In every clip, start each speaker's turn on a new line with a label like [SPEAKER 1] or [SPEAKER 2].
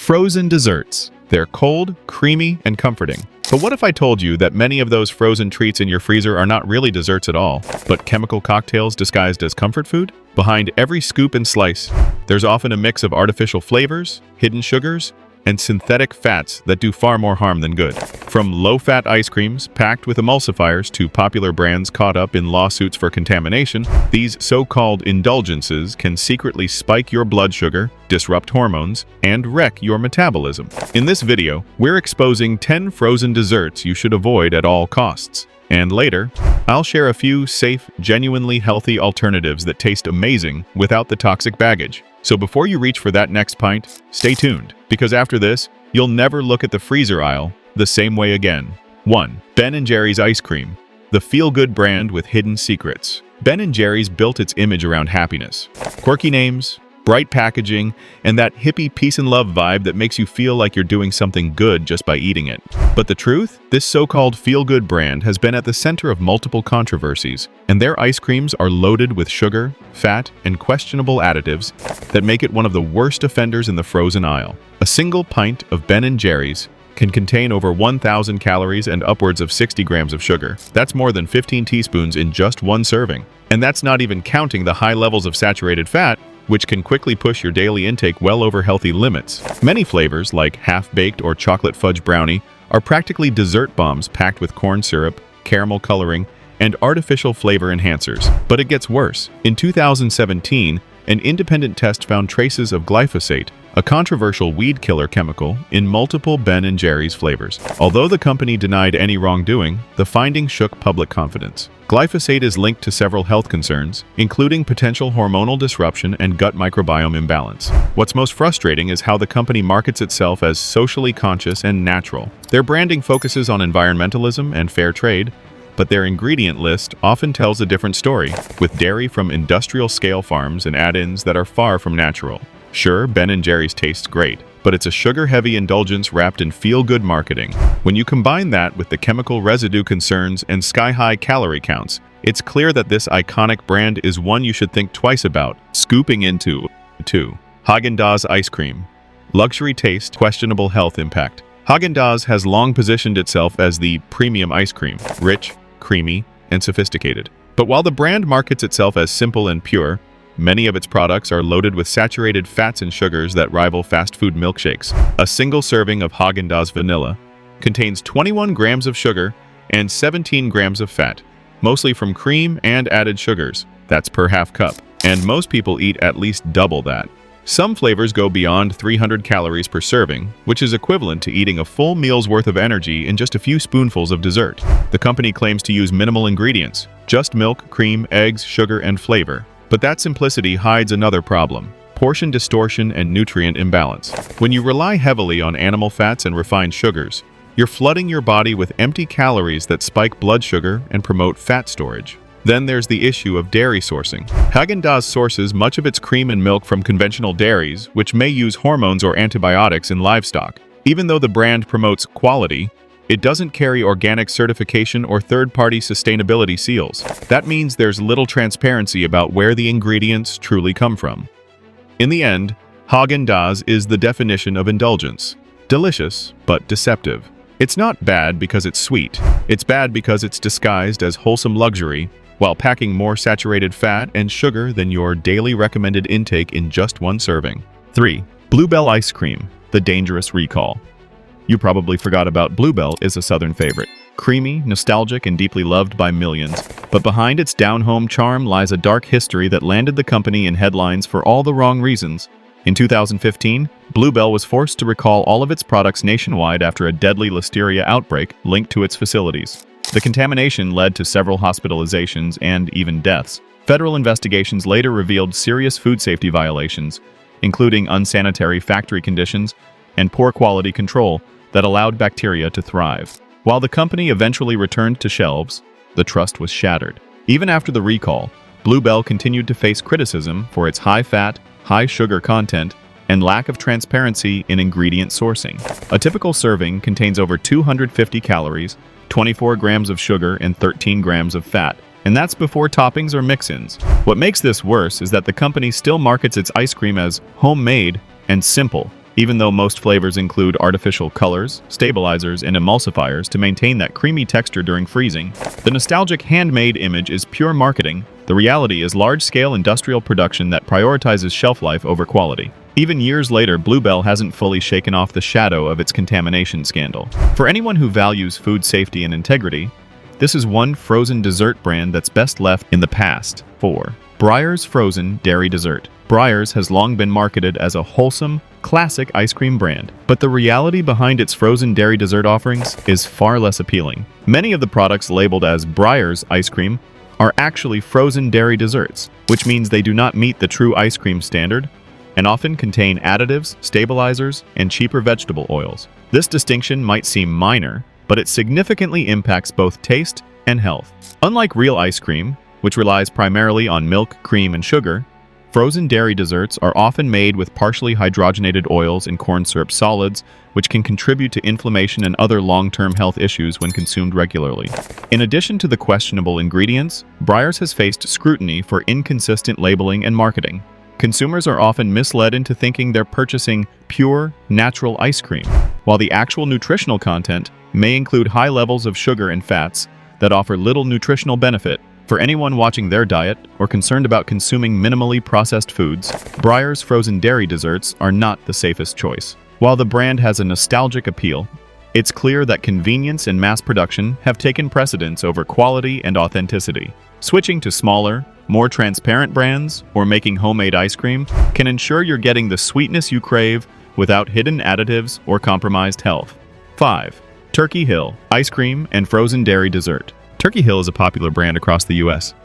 [SPEAKER 1] Frozen desserts. They're cold, creamy, and comforting. But what if I told you that many of those frozen treats in your freezer are not really desserts at all, but chemical cocktails disguised as comfort food? Behind every scoop and slice, there's often a mix of artificial flavors, hidden sugars, and synthetic fats that do far more harm than good. From low-fat ice creams packed with emulsifiers to popular brands caught up in lawsuits for contamination, these so-called indulgences can secretly spike your blood sugar, disrupt hormones, and wreck your metabolism. In this video, we're exposing 10 frozen desserts you should avoid at all costs. And later, I'll share a few safe, genuinely healthy alternatives that taste amazing without the toxic baggage. So before you reach for that next pint, stay tuned, because after this, you'll never look at the freezer aisle the same way again. 1. Ben & Jerry's Ice Cream, the feel-good brand with hidden secrets. Ben & Jerry's built its image around happiness. Quirky names, bright packaging, and that hippie peace and love vibe that makes you feel like you're doing something good just by eating it. But the truth? This so-called feel-good brand has been at the center of multiple controversies, and their ice creams are loaded with sugar, fat, and questionable additives that make it one of the worst offenders in the frozen aisle. A single pint of Ben & Jerry's can contain over 1,000 calories and upwards of 60 grams of sugar. That's more than 15 teaspoons in just one serving. And that's not even counting the high levels of saturated fat, which can quickly push your daily intake well over healthy limits. Many flavors, like half-baked or chocolate fudge brownie, are practically dessert bombs packed with corn syrup, caramel coloring, and artificial flavor enhancers. But it gets worse. In 2017, an independent test found traces of glyphosate, a controversial weed killer chemical, in multiple Ben & Jerry's flavors. Although the company denied any wrongdoing, the finding shook public confidence. Glyphosate is linked to several health concerns, including potential hormonal disruption and gut microbiome imbalance. What's most frustrating is how the company markets itself as socially conscious and natural. Their branding focuses on environmentalism and fair trade, but their ingredient list often tells a different story, with dairy from industrial-scale farms and add-ins that are far from natural. Sure, Ben & Jerry's tastes great, but it's a sugar-heavy indulgence wrapped in feel-good marketing. When you combine that with the chemical residue concerns and sky-high calorie counts, it's clear that this iconic brand is one you should think twice about scooping into. 2. Häagen-Dazs Ice Cream. Luxury taste, questionable health impact. Häagen-Dazs has long positioned itself as the premium ice cream, rich, creamy, and sophisticated. But while the brand markets itself as simple and pure, many of its products are loaded with saturated fats and sugars that rival fast food milkshakes. A single serving of Häagen-Dazs vanilla contains 21 grams of sugar and 17 grams of fat, mostly from cream and added sugars. That's per half cup. And most people eat at least double that. Some flavors go beyond 300 calories per serving, which is equivalent to eating a full meal's worth of energy in just a few spoonfuls of dessert. The company claims to use minimal ingredients, just milk, cream, eggs, sugar, and flavor. But that simplicity hides another problem: portion distortion and nutrient imbalance. When you rely heavily on animal fats and refined sugars, you're flooding your body with empty calories that spike blood sugar and promote fat storage. Then there's the issue of dairy sourcing. Häagen-Dazs sources much of its cream and milk from conventional dairies, which may use hormones or antibiotics in livestock. Even though the brand promotes quality, it doesn't carry organic certification or third-party sustainability seals. That means there's little transparency about where the ingredients truly come from. In the end, Häagen-Dazs is the definition of indulgence. Delicious, but deceptive. It's not bad because it's sweet. It's bad because it's disguised as wholesome luxury, while packing more saturated fat and sugar than your daily recommended intake in just one serving. 3. Bluebell Ice Cream, the dangerous recall. You probably forgot about Bluebell is a southern favorite. Creamy, nostalgic, and deeply loved by millions. But behind its down-home charm lies a dark history that landed the company in headlines for all the wrong reasons. In 2015, Bluebell was forced to recall all of its products nationwide after a deadly listeria outbreak linked to its facilities. The contamination led to several hospitalizations and even deaths. Federal investigations later revealed serious food safety violations, including unsanitary factory conditions and poor quality control that allowed bacteria to thrive. While the company eventually returned to shelves, the trust was shattered. Even after the recall, Bluebell continued to face criticism for its high-fat, high-sugar content and lack of transparency in ingredient sourcing. A typical serving contains over 250 calories, 24 grams of sugar, and 13 grams of fat, and that's before toppings or mix-ins. What makes this worse is that the company still markets its ice cream as homemade and simple, even though most flavors include artificial colors, stabilizers, and emulsifiers to maintain that creamy texture during freezing. The nostalgic handmade image is pure marketing. The reality is large-scale industrial production that prioritizes shelf life over quality. Even years later, Bluebell hasn't fully shaken off the shadow of its contamination scandal. For anyone who values food safety and integrity, this is one frozen dessert brand that's best left in the past. 4. Breyers Frozen Dairy Dessert. Breyers has long been marketed as a wholesome, classic ice cream brand, but the reality behind its frozen dairy dessert offerings is far less appealing. Many of the products labeled as Breyers ice cream are actually frozen dairy desserts, which means they do not meet the true ice cream standard and often contain additives, stabilizers, and cheaper vegetable oils. This distinction might seem minor, but it significantly impacts both taste and health. Unlike real ice cream, which relies primarily on milk, cream, and sugar, frozen dairy desserts are often made with partially hydrogenated oils and corn syrup solids, which can contribute to inflammation and other long-term health issues when consumed regularly. In addition to the questionable ingredients, Breyers has faced scrutiny for inconsistent labeling and marketing. Consumers are often misled into thinking they're purchasing pure, natural ice cream, while the actual nutritional content may include high levels of sugar and fats that offer little nutritional benefit. For anyone watching their diet or concerned about consuming minimally processed foods, Breyers frozen dairy desserts are not the safest choice. While the brand has a nostalgic appeal, it's clear that convenience and mass production have taken precedence over quality and authenticity. Switching to smaller, more transparent brands or making homemade ice cream can ensure you're getting the sweetness you crave without hidden additives or compromised health. 5. Turkey Hill Ice Cream and Frozen Dairy Dessert. Turkey Hill is a popular brand across the U.S.,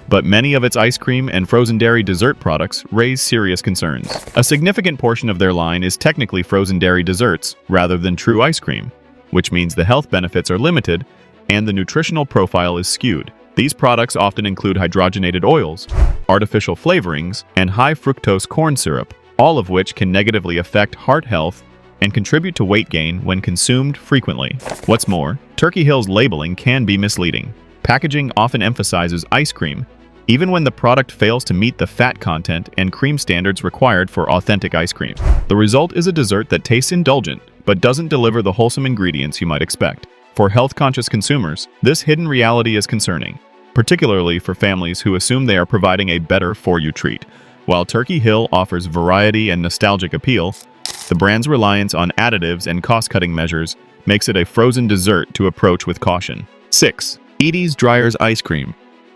[SPEAKER 1] but many of its ice cream and frozen dairy dessert products raise serious concerns. A significant portion of their line is technically frozen dairy desserts rather than true ice cream, which means the health benefits are limited and the nutritional profile is skewed. These products often include hydrogenated oils, artificial flavorings, and high fructose corn syrup, all of which can negatively affect heart health and contribute to weight gain when consumed frequently. What's more, Turkey Hill's labeling can be misleading. Packaging often emphasizes ice cream, even when the product fails to meet the fat content and cream standards required for authentic ice cream. The result is a dessert that tastes indulgent, but doesn't deliver the wholesome ingredients you might expect. For health-conscious consumers, this hidden reality is concerning, particularly for families who assume they are providing a better-for-you treat. While Turkey Hill offers variety and nostalgic appeal, the brand's reliance on additives and cost-cutting measures makes it a frozen dessert to approach with caution. 6. Edy's Dreyer's Ice Cream.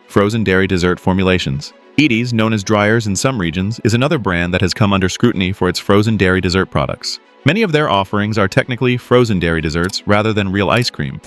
[SPEAKER 1] Frozen dairy dessert formulations. Edy's, known as Dreyer's in some regions, is another brand that has come under scrutiny for its frozen dairy dessert products. Many of their offerings are technically frozen dairy desserts rather than real ice cream,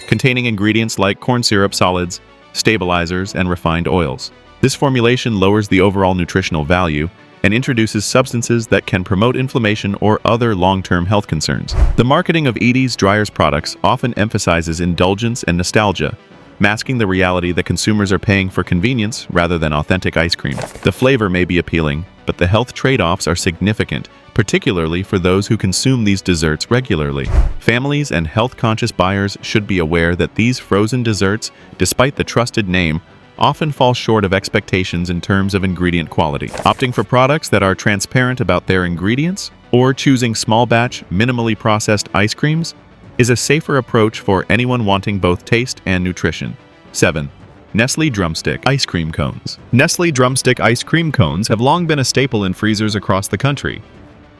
[SPEAKER 1] containing ingredients like corn syrup solids, stabilizers, and refined oils. This formulation lowers the overall nutritional value and introduces substances that can promote inflammation or other long-term health concerns. The marketing of Edy's Dreyer's products often emphasizes indulgence and nostalgia, masking the reality that consumers are paying for convenience rather than authentic ice cream. The flavor may be appealing, but the health trade-offs are significant, particularly for those who consume these desserts regularly. Families and health-conscious buyers should be aware that these frozen desserts, despite the trusted name, often fall short of expectations in terms of ingredient quality. Opting for products that are transparent about their ingredients or choosing small-batch, minimally processed ice creams is a safer approach for anyone wanting both taste and nutrition. 7. Nestle Drumstick Ice Cream Cones. Nestle Drumstick ice cream cones have long been a staple in freezers across the country,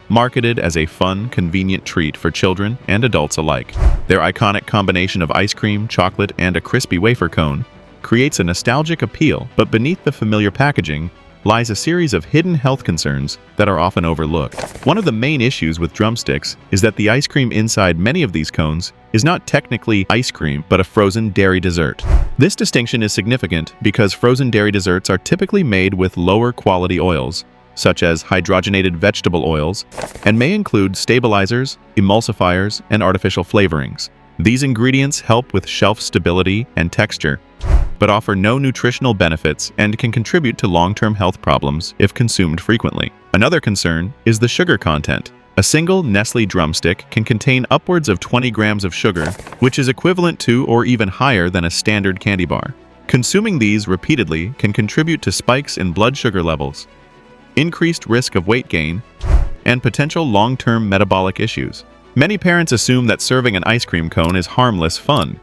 [SPEAKER 1] marketed as a fun, convenient treat for children and adults alike. Their iconic combination of ice cream, chocolate, and a crispy wafer cone creates a nostalgic appeal, but beneath the familiar packaging lies a series of hidden health concerns that are often overlooked. One of the main issues with drumsticks is that the ice cream inside many of these cones is not technically ice cream, but a frozen dairy dessert. This distinction is significant because frozen dairy desserts are typically made with lower quality oils, such as hydrogenated vegetable oils, and may include stabilizers, emulsifiers, and artificial flavorings. These ingredients help with shelf stability and texture, but offer no nutritional benefits and can contribute to long-term health problems if consumed frequently. Another concern is the sugar content. A single Nestle Drumstick can contain upwards of 20 grams of sugar, which is equivalent to or even higher than a standard candy bar. Consuming these repeatedly can contribute to spikes in blood sugar levels, increased risk of weight gain, and potential long-term metabolic issues. Many parents assume that serving an ice cream cone is harmless fun,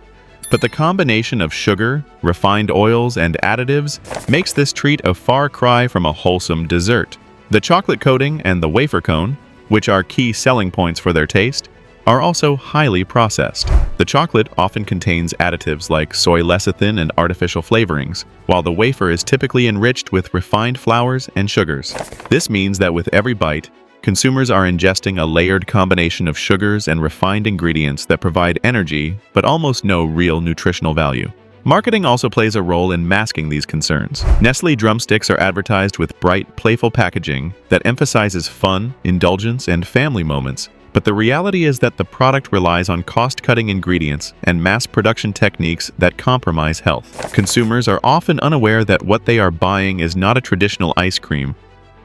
[SPEAKER 1] but the combination of sugar, refined oils, and additives makes this treat a far cry from a wholesome dessert. The chocolate coating and the wafer cone, which are key selling points for their taste, are also highly processed. The chocolate often contains additives like soy lecithin and artificial flavorings, while the wafer is typically enriched with refined flours and sugars. This means that with every bite, consumers are ingesting a layered combination of sugars and refined ingredients that provide energy but almost no real nutritional value. Marketing also plays a role in masking these concerns. Nestle Drumsticks are advertised with bright, playful packaging that emphasizes fun, indulgence, and family moments, but the reality is that the product relies on cost-cutting ingredients and mass production techniques that compromise health. Consumers are often unaware that what they are buying is not a traditional ice cream,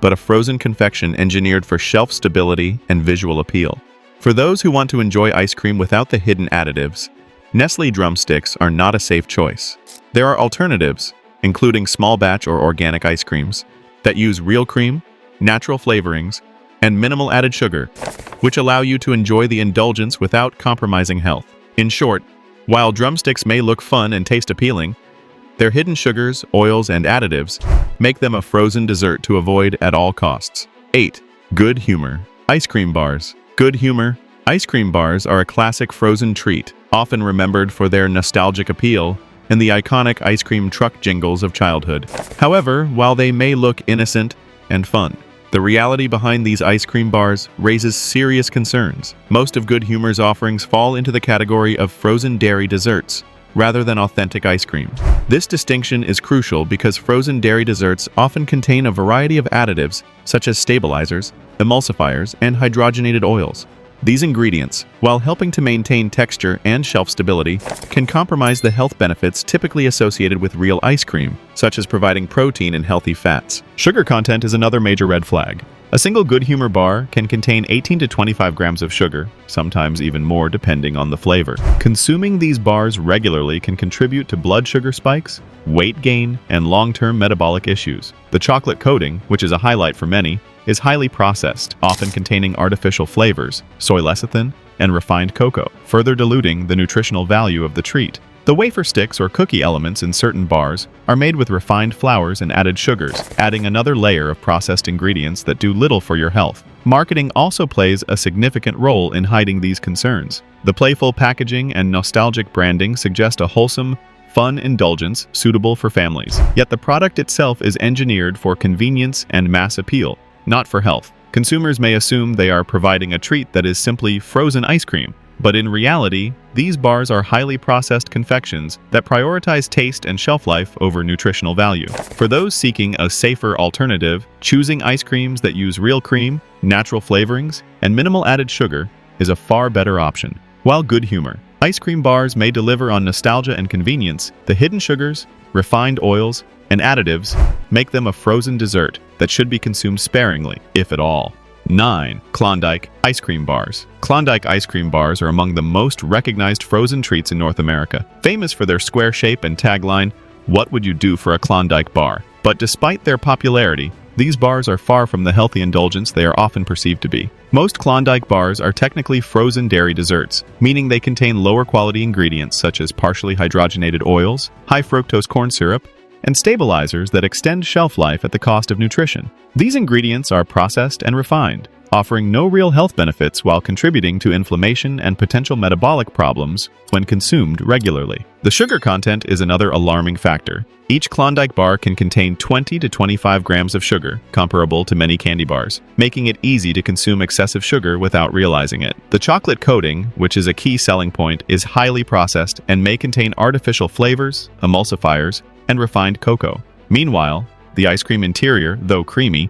[SPEAKER 1] but a frozen confection engineered for shelf stability and visual appeal. For those who want to enjoy ice cream without the hidden additives, Nestle Drumsticks are not a safe choice. There are alternatives, including small batch or organic ice creams, that use real cream, natural flavorings, and minimal added sugar, which allow you to enjoy the indulgence without compromising health. In short, while drumsticks may look fun and taste appealing, their hidden sugars, oils, and additives make them a frozen dessert to avoid at all costs. 8. Good humor. Ice cream bars. Good humor. Ice cream bars are a classic frozen treat, often remembered for their nostalgic appeal and the iconic ice cream truck jingles of childhood. However, while they may look innocent and fun, the reality behind these ice cream bars raises serious concerns. Most of Good Humor's offerings fall into the category of frozen dairy desserts, rather than authentic ice cream. This distinction is crucial because frozen dairy desserts often contain a variety of additives, such as stabilizers, emulsifiers, and hydrogenated oils. These ingredients, while helping to maintain texture and shelf stability, can compromise the health benefits typically associated with real ice cream, such as providing protein and healthy fats. Sugar content is another major red flag. A single Good Humor bar can contain 18 to 25 grams of sugar, sometimes even more depending on the flavor. Consuming these bars regularly can contribute to blood sugar spikes, weight gain, and long-term metabolic issues. The chocolate coating, which is a highlight for many, is highly processed, often containing artificial flavors, soy lecithin, and refined cocoa, further diluting the nutritional value of the treat. The wafer sticks or cookie elements in certain bars are made with refined flours and added sugars, adding another layer of processed ingredients that do little for your health. Marketing also plays a significant role in hiding these concerns. The playful packaging and nostalgic branding suggest a wholesome, fun indulgence suitable for families. Yet the product itself is engineered for convenience and mass appeal, not for health. Consumers may assume they are providing a treat that is simply frozen ice cream, but in reality, these bars are highly processed confections that prioritize taste and shelf life over nutritional value. For those seeking a safer alternative, choosing ice creams that use real cream, natural flavorings, and minimal added sugar is a far better option. While Good Humor ice cream bars may deliver on nostalgia and convenience, the hidden sugars, refined oils, and additives make them a frozen dessert that should be consumed sparingly, if at all. 9. Klondike ice cream bars. Klondike ice cream bars are among the most recognized frozen treats in North America, famous for their square shape and tagline, "What would you do for a Klondike bar?" But despite their popularity, these bars are far from the healthy indulgence they are often perceived to be. Most Klondike bars are technically frozen dairy desserts, meaning they contain lower quality ingredients such as partially hydrogenated oils, high fructose corn syrup, and stabilizers that extend shelf life at the cost of nutrition. These ingredients are processed and refined, offering no real health benefits while contributing to inflammation and potential metabolic problems when consumed regularly. The sugar content is another alarming factor. Each Klondike bar can contain 20 to 25 grams of sugar, comparable to many candy bars, making it easy to consume excessive sugar without realizing it. The chocolate coating, which is a key selling point, is highly processed and may contain artificial flavors, emulsifiers, and refined cocoa. Meanwhile, the ice cream interior, though creamy,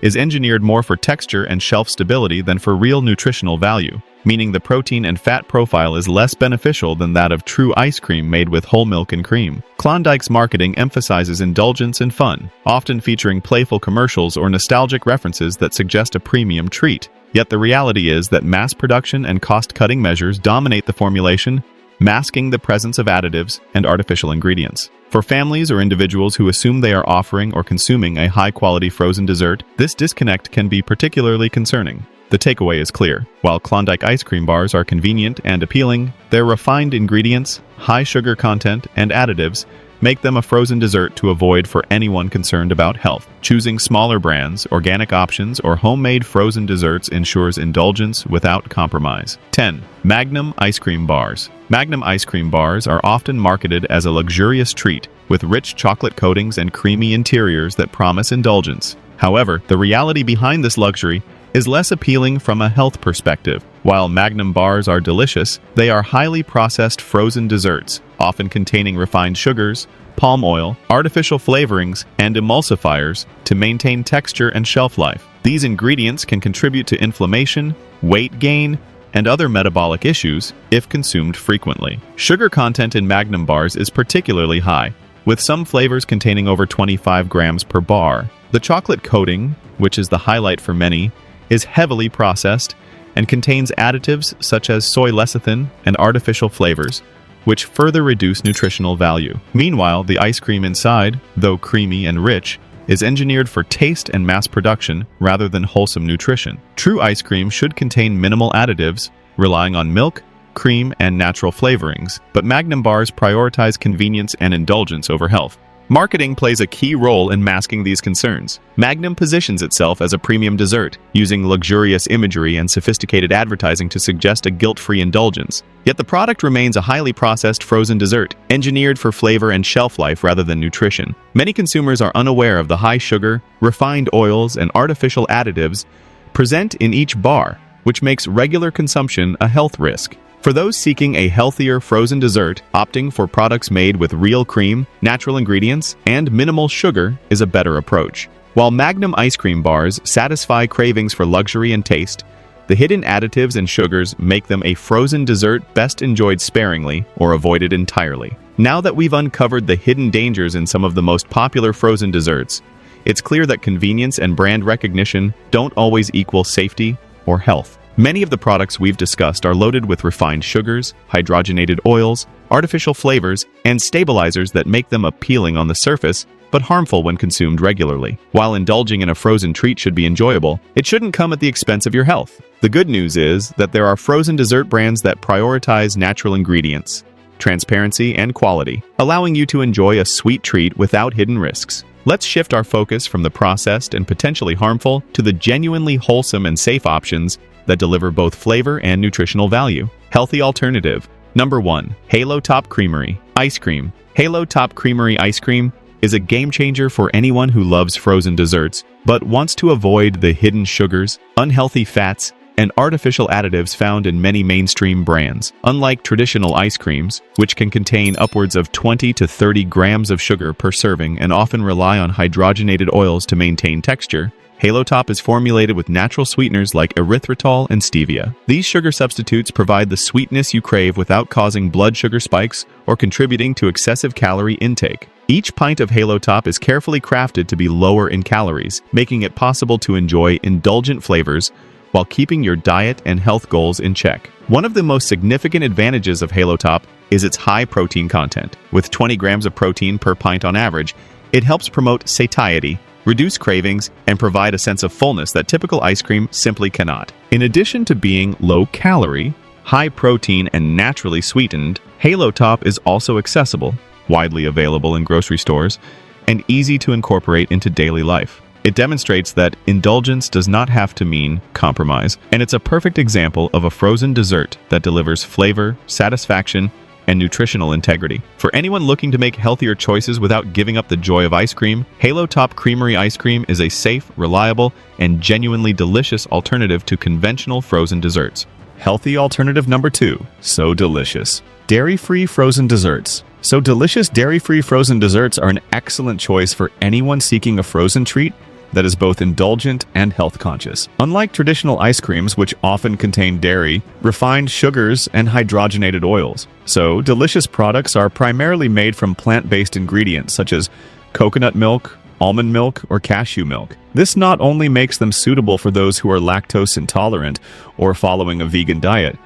[SPEAKER 1] is engineered more for texture and shelf stability than for real nutritional value, meaning the protein and fat profile is less beneficial than that of true ice cream made with whole milk and cream. Klondike's marketing emphasizes indulgence and fun, often featuring playful commercials or nostalgic references that suggest a premium treat. Yet the reality is that mass production and cost-cutting measures dominate the formulation, masking the presence of additives and artificial ingredients. For families or individuals who assume they are offering or consuming a high-quality frozen dessert, this disconnect can be particularly concerning. The takeaway is clear. While Klondike ice cream bars are convenient and appealing, their refined ingredients, high sugar content, and additives make them a frozen dessert to avoid for anyone concerned about health. Choosing smaller brands, organic options, or homemade frozen desserts ensures indulgence without compromise. 10. Magnum ice cream bars. Magnum ice cream bars are often marketed as a luxurious treat, with rich chocolate coatings and creamy interiors that promise indulgence. However, the reality behind this luxury is less appealing from a health perspective. While Magnum bars are delicious, they are highly processed frozen desserts, often containing refined sugars, palm oil, artificial flavorings, and emulsifiers to maintain texture and shelf life. These ingredients can contribute to inflammation, weight gain, and other metabolic issues if consumed frequently. Sugar content in Magnum bars is particularly high, with some flavors containing over 25 grams per bar. The chocolate coating, which is the highlight for many, is heavily processed and contains additives such as soy lecithin and artificial flavors, which further reduce nutritional value. Meanwhile, the ice cream inside, though creamy and rich, is engineered for taste and mass production rather than wholesome nutrition. True ice cream should contain minimal additives, relying on milk, cream, and natural flavorings, but Magnum bars prioritize convenience and indulgence over health. Marketing plays a key role in masking these concerns. Magnum positions itself as a premium dessert, using luxurious imagery and sophisticated advertising to suggest a guilt-free indulgence. Yet the product remains a highly processed frozen dessert, engineered for flavor and shelf life rather than nutrition. Many consumers are unaware of the high sugar, refined oils, and artificial additives present in each bar, which makes regular consumption a health risk. For those seeking a healthier frozen dessert, opting for products made with real cream, natural ingredients, and minimal sugar is a better approach. While Magnum ice cream bars satisfy cravings for luxury and taste, the hidden additives and sugars make them a frozen dessert best enjoyed sparingly or avoided entirely. Now that we've uncovered the hidden dangers in some of the most popular frozen desserts, it's clear that convenience and brand recognition don't always equal safety or health. Many of the products we've discussed are loaded with refined sugars, hydrogenated oils, artificial flavors, and stabilizers that make them appealing on the surface, but harmful when consumed regularly. While indulging in a frozen treat should be enjoyable, it shouldn't come at the expense of your health. The good news is that there are frozen dessert brands that prioritize natural ingredients, transparency, and quality, allowing you to enjoy a sweet treat without hidden risks. Let's shift our focus from the processed and potentially harmful to the genuinely wholesome and safe options that deliver both flavor and nutritional value. Healthy alternative. Number 1. Halo Top Creamery Ice Cream. Halo Top Creamery ice cream is a game changer for anyone who loves frozen desserts, but wants to avoid the hidden sugars, unhealthy fats, and artificial additives found in many mainstream brands. Unlike traditional ice creams, which can contain upwards of 20 to 30 grams of sugar per serving and often rely on hydrogenated oils to maintain texture, Halo Top is formulated with natural sweeteners like erythritol and stevia. These sugar substitutes provide the sweetness you crave without causing blood sugar spikes or contributing to excessive calorie intake. Each pint of Halo Top is carefully crafted to be lower in calories, making it possible to enjoy indulgent flavors while keeping your diet and health goals in check. One of the most significant advantages of Halo Top is its high protein content. With 20 grams of protein per pint on average, it helps promote satiety, reduce cravings, and provide a sense of fullness that typical ice cream simply cannot. In addition to being low-calorie, high-protein, and naturally sweetened, Halo Top is also accessible, widely available in grocery stores, and easy to incorporate into daily life. It demonstrates that indulgence does not have to mean compromise, and it's a perfect example of a frozen dessert that delivers flavor, satisfaction, and nutritional integrity. For anyone looking to make healthier choices without giving up the joy of ice cream, Halo Top Creamery ice cream is a safe, reliable, and genuinely delicious alternative to conventional frozen desserts. Healthy alternative number 2. So Delicious Dairy-free frozen desserts. So Delicious dairy-free frozen desserts are an excellent choice for anyone seeking a frozen treat that is both indulgent and health-conscious. Unlike traditional ice creams, which often contain dairy, refined sugars, and hydrogenated oils, So Delicious products are primarily made from plant-based ingredients such as coconut milk, almond milk, or cashew milk. This not only makes them suitable for those who are lactose intolerant or following a vegan diet,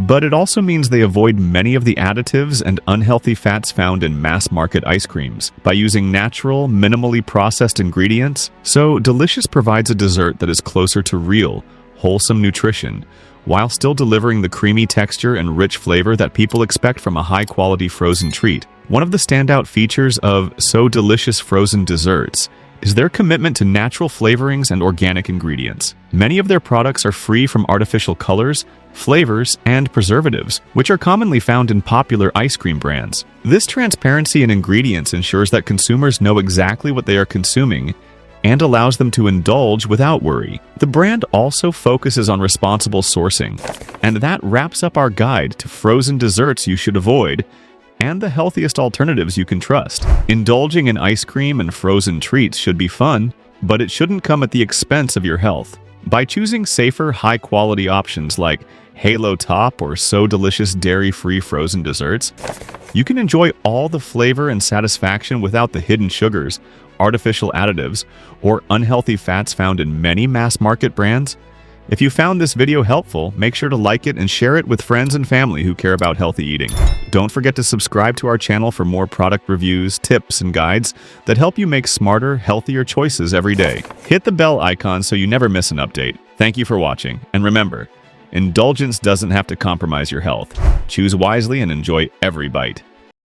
[SPEAKER 1] But it also means they avoid many of the additives and unhealthy fats found in mass-market ice creams by using natural, minimally processed ingredients. So Delicious provides a dessert that is closer to real, wholesome nutrition, while still delivering the creamy texture and rich flavor that people expect from a high-quality frozen treat. One of the standout features of So Delicious frozen desserts is their commitment to natural flavorings and organic ingredients. Many of their products are free from artificial colors, flavors, and preservatives, which are commonly found in popular ice cream brands. This transparency in ingredients ensures that consumers know exactly what they are consuming and allows them to indulge without worry. The brand also focuses on responsible sourcing, and that wraps up our guide to frozen desserts you should avoid and the healthiest alternatives you can trust. Indulging in ice cream and frozen treats should be fun, but it shouldn't come at the expense of your health. By choosing safer, high-quality options like Halo Top or So Delicious dairy-free frozen desserts, you can enjoy all the flavor and satisfaction without the hidden sugars, artificial additives, or unhealthy fats found in many mass-market brands. If you found this video helpful, make sure to like it and share it with friends and family who care about healthy eating. Don't forget to subscribe to our channel for more product reviews, tips, and guides that help you make smarter, healthier choices every day. Hit the bell icon so you never miss an update. Thank you for watching, and remember, indulgence doesn't have to compromise your health. Choose wisely and enjoy every bite.